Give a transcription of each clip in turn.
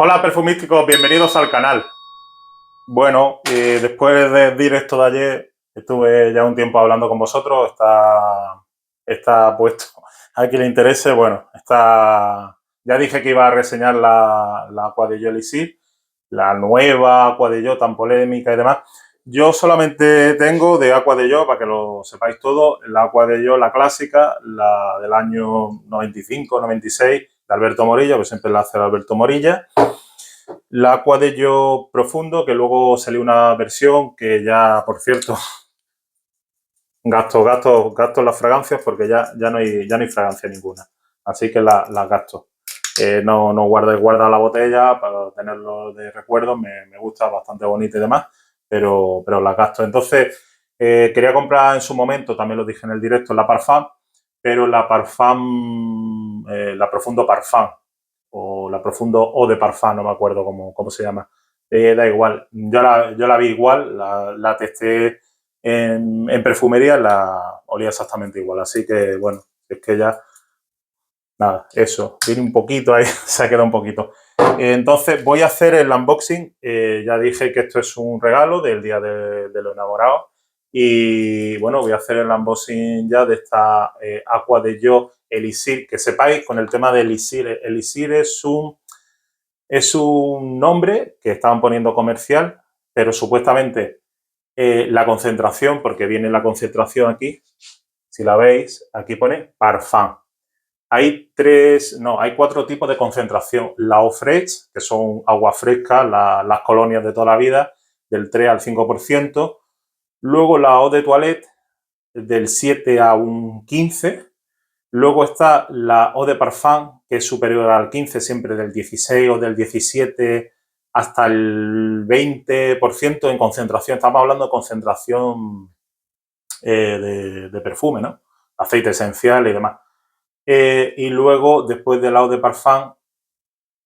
Hola perfumísticos, bienvenidos al canal. Bueno, después del directo de ayer, estuve ya un tiempo hablando con vosotros, está puesto a quien le interese, bueno, ya dije que iba a reseñar la Aqua de Yo Elixir, la nueva Aqua de Yo tan polémica y demás. Yo solamente tengo de Aqua de Yo, para que lo sepáis todo, la Aqua de Yo, la clásica, la del año 95, 96, de Alberto Morilla, que siempre la hace Alberto Morilla. La Aqua de Yo Profundo, que luego salió una versión que ya, por cierto, gasto las fragancias porque ya no hay fragancia ninguna. Así que las gasto. No guarda la botella para tenerlo de recuerdo, me gusta, bastante bonita y demás, pero las gasto. Entonces, quería comprar en su momento, también lo dije en el directo, la Parfum, pero la Parfum, la Profundo Parfum, o la Profundo Eau de Parfum, no me acuerdo cómo se llama. Da igual, yo la vi igual, la testé en perfumería, la olía exactamente igual. Así que, bueno, es que ya, nada, eso, tiene un poquito ahí, se ha quedado un poquito. Entonces, voy a hacer el unboxing. Ya dije que esto es un regalo del Día de los Enamorados. Y, bueno, voy a hacer el unboxing ya de esta Aqua de Yo Elixir. Que sepáis, con el tema de Elixir, Elixir es un nombre que estaban poniendo comercial, pero supuestamente la concentración, porque viene la concentración aquí, si la veis, aquí pone Parfum. Hay cuatro tipos de concentración. La Eau Fraiche, que son agua fresca, las colonias de toda la vida, del 3 al 5%. Luego la Eau de Toilette, del 7 a un 15%. Luego está la Eau de Parfum, que es superior al 15, siempre del 16 o del 17 hasta el 20% en concentración. Estamos hablando de concentración de perfume, ¿no? Aceite esencial y demás. Y luego, después del Eau de Parfum,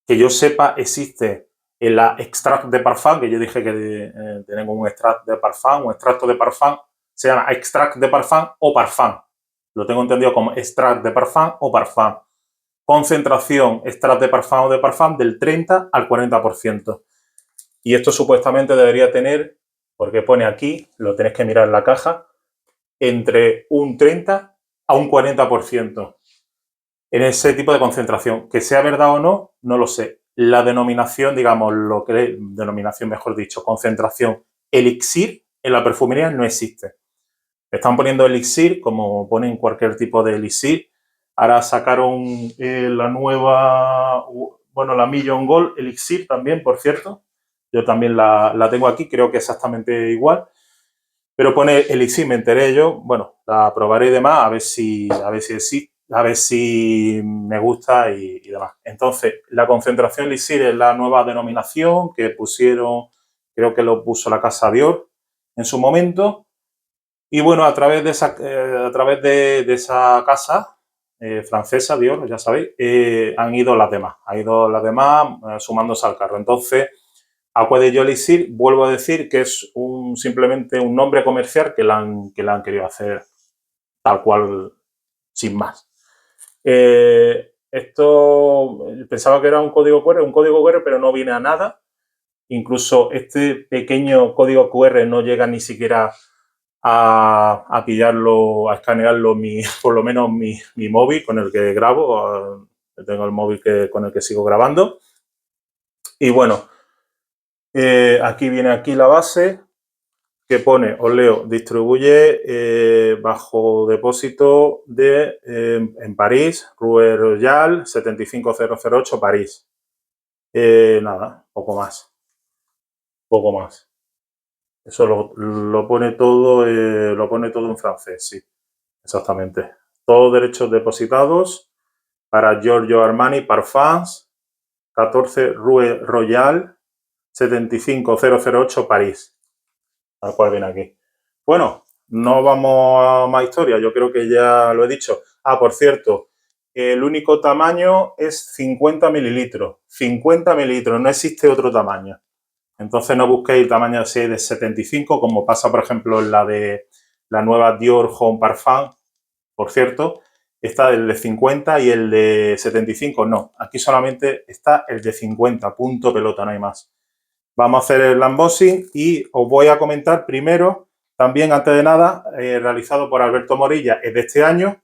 que yo sepa, existe el extract de parfum, que yo dije que tenemos un extract de parfum, un extracto de parfum, se llama extract de parfum o parfum. Lo tengo entendido como extract de parfum o parfum. Concentración extract de parfum o de parfum del 30 al 40%. Y esto supuestamente debería tener, porque pone aquí, lo tenéis que mirar en la caja, entre un 30 a un 40% en ese tipo de concentración. Que sea verdad o no, no lo sé. La denominación, digamos, denominación, mejor dicho, concentración elixir en la perfumería no existe. Están poniendo elixir como ponen cualquier tipo de elixir. Ahora sacaron la nueva, bueno, la Million Gold elixir también, por cierto. Yo también la tengo aquí, creo que exactamente igual. Pero pone elixir, me enteré yo. Bueno, la probaré y demás, a ver si existe, a ver si me gusta y demás. Entonces, la concentración elixir es la nueva denominación que pusieron, creo que lo puso la Casa Dior en su momento. Y bueno, a través de esa casa francesa, Dior, ya sabéis, han ido las demás. Sumándose al carro. Entonces, Aqua de Yo Elixir, vuelvo a decir que es simplemente un nombre comercial que la han querido hacer tal cual, sin más. Esto pensaba que era un código QR, pero no viene a nada. Incluso este pequeño código QR no llega ni siquiera a pillarlo, a escanearlo, por lo menos mi móvil con el que grabo. Tengo el móvil con el que sigo grabando. Y bueno, aquí viene la base que pone, os leo, distribuye bajo depósito en París, Rue Royal 75008 París. Nada, poco más. Eso lo pone todo en francés, sí, exactamente. Todos derechos depositados para Giorgio Armani Parfums, 14 Rue Royal 75008 París. Tal cual viene aquí. Bueno, no vamos a más historia, yo creo que ya lo he dicho. Por cierto, el único tamaño es 50 mililitros. 50 mililitros, no existe otro tamaño. Entonces no busquéis el tamaño así de 75, como pasa, por ejemplo, en la nueva Dior Homme Parfum, por cierto. está el de 50 y el de 75 no. Aquí solamente está el de 50, punto pelota, no hay más. Vamos a hacer el unboxing y os voy a comentar primero, también antes de nada, realizado por Alberto Morilla, es de este año,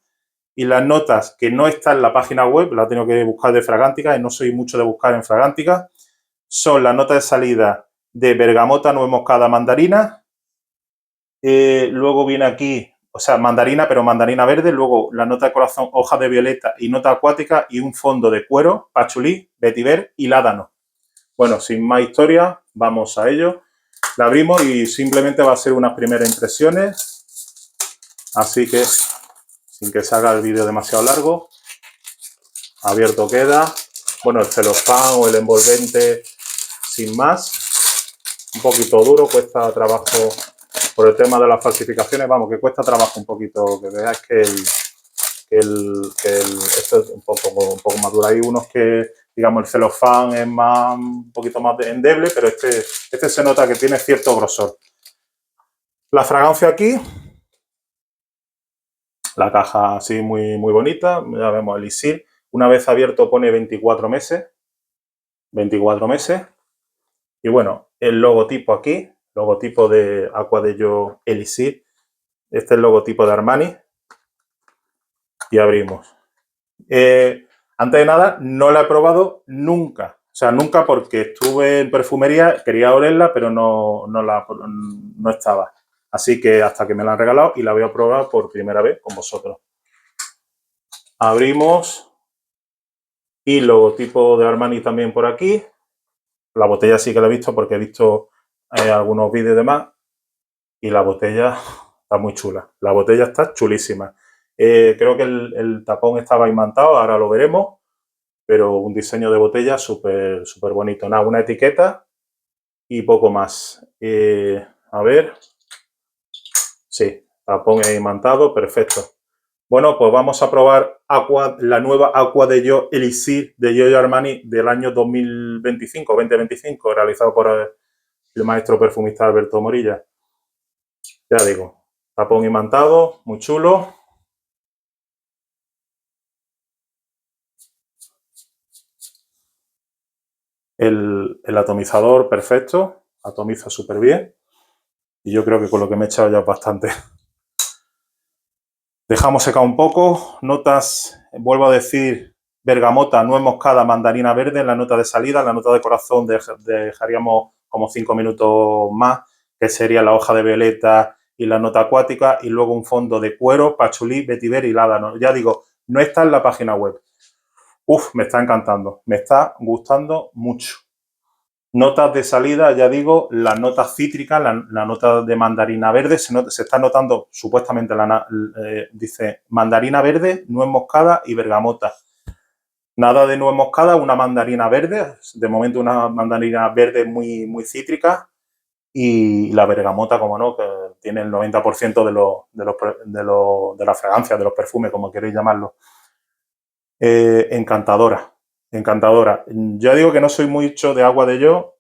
y las notas que no están en la página web, la tengo que buscar de Fragántica, y no soy mucho de buscar en Fragántica, son las notas de salida de bergamota, nuez moscada, mandarina. Luego viene aquí, o sea, mandarina, pero mandarina verde. Luego la nota de corazón, hoja de violeta y nota acuática y un fondo de cuero, pachulí, vetiver y ládano. Bueno, sin más historia, vamos a ello. La abrimos y simplemente va a ser unas primeras impresiones. Así que, sin que se haga el vídeo demasiado largo, abierto queda. Bueno, el celofán o el envolvente, sin más. Un poquito duro, cuesta trabajo por el tema de las falsificaciones. Vamos, que cuesta trabajo un poquito, que veáis que esto es un poco más duro. Hay unos que, digamos, el celofán es más, un poquito más endeble, pero este se nota que tiene cierto grosor. La fragancia aquí, la caja así muy bonita, ya vemos el Elixir. Una vez abierto pone 24 meses. 24 meses. Y bueno, el logotipo aquí, logotipo de Acqua di Gio Elixir. Este es el logotipo de Armani. Y abrimos. Antes de nada, no la he probado nunca. O sea, nunca, porque estuve en perfumería, quería olerla, pero no estaba. Así que hasta que me la han regalado y la voy a probar por primera vez con vosotros. Abrimos. Y logotipo de Armani también por aquí. La botella sí que la he visto porque he visto algunos vídeos y demás. Y la botella está muy chula. La botella está chulísima. Creo que el tapón estaba imantado, ahora lo veremos. Pero un diseño de botella súper bonito. Nada, una etiqueta y poco más. A ver. Sí, tapón imantado, perfecto. Bueno, pues vamos a probar la nueva Acqua di Gio Elixir de Giorgio Armani del año 2025, realizado por el maestro perfumista Alberto Morilla. Ya digo, tapón imantado, muy chulo. El atomizador perfecto, atomiza súper bien. Y yo creo que con lo que me he echado ya es bastante. Dejamos secar un poco. Notas, vuelvo a decir, bergamota, nuez moscada, mandarina verde en la nota de salida. La nota de corazón dejaríamos como 5 minutos más, que sería la hoja de violeta y la nota acuática. Y luego un fondo de cuero, pachulí, vetiver y ládano. Ya digo, no está en la página web. Uf, me está encantando. Me está gustando mucho. Notas de salida, ya digo, las notas cítricas, la nota de mandarina verde, se está notando supuestamente, dice mandarina verde, nuez moscada y bergamota. Nada de nuez moscada, una mandarina verde, de momento una mandarina verde muy cítrica, y la bergamota, como no, que tiene el 90% de la fragancia, de los perfumes, como queréis llamarlo. Encantadora. Ya digo que no soy mucho de Acqua di Gio,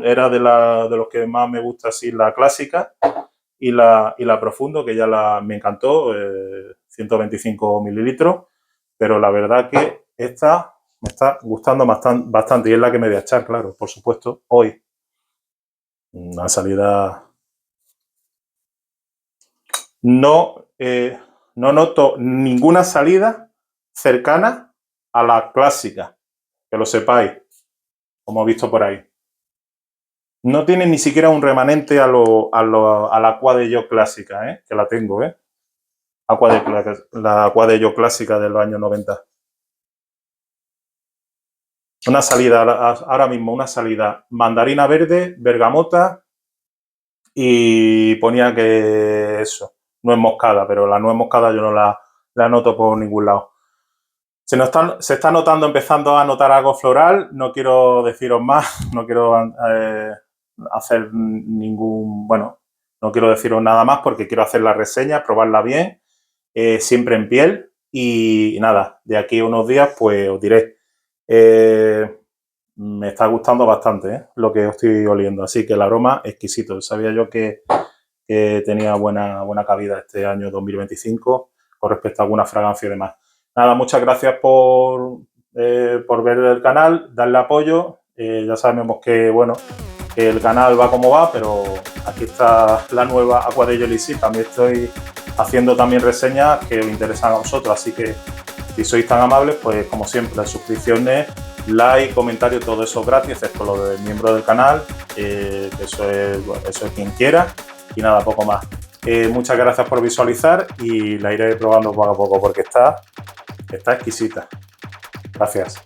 era de los que más me gusta, así, la clásica y la profundo, que ya me encantó, 125 mililitros, pero la verdad que esta me está gustando bastante y es la que me voy a echar, claro, por supuesto, hoy. Una salida... No noto ninguna salida cercana a la clásica, que lo sepáis, como he visto por ahí. No tiene ni siquiera un remanente a la Acqua di Gio clásica, que la tengo, la Acqua di Gio clásica de los años 90. Una salida, ahora mismo, una salida mandarina verde, bergamota y ponía que eso, nuez moscada, pero la nuez moscada yo no la noto por ningún lado. Se está notando, empezando a notar algo floral, no quiero deciros más, no quiero hacer no quiero deciros nada más porque quiero hacer la reseña, probarla bien, siempre en piel y nada, de aquí a unos días pues os diré. Me está gustando bastante lo que estoy oliendo, así que el aroma exquisito. Sabía yo que tenía buena cabida este año 2025 con respecto a alguna fragancia y demás. Nada, muchas gracias por ver el canal, darle apoyo. Ya sabemos que, bueno, que el canal va como va, pero aquí está la nueva Aqua de Jelly Sea. También estoy haciendo también reseñas que os interesan a vosotros, así que si sois tan amables, pues como siempre, suscripciones, like, comentario, todo eso gratis, excepto lo de miembro del canal, que eso es quien quiera, y nada, poco más. Muchas gracias por visualizar y la iré probando poco a poco porque está exquisita. Gracias.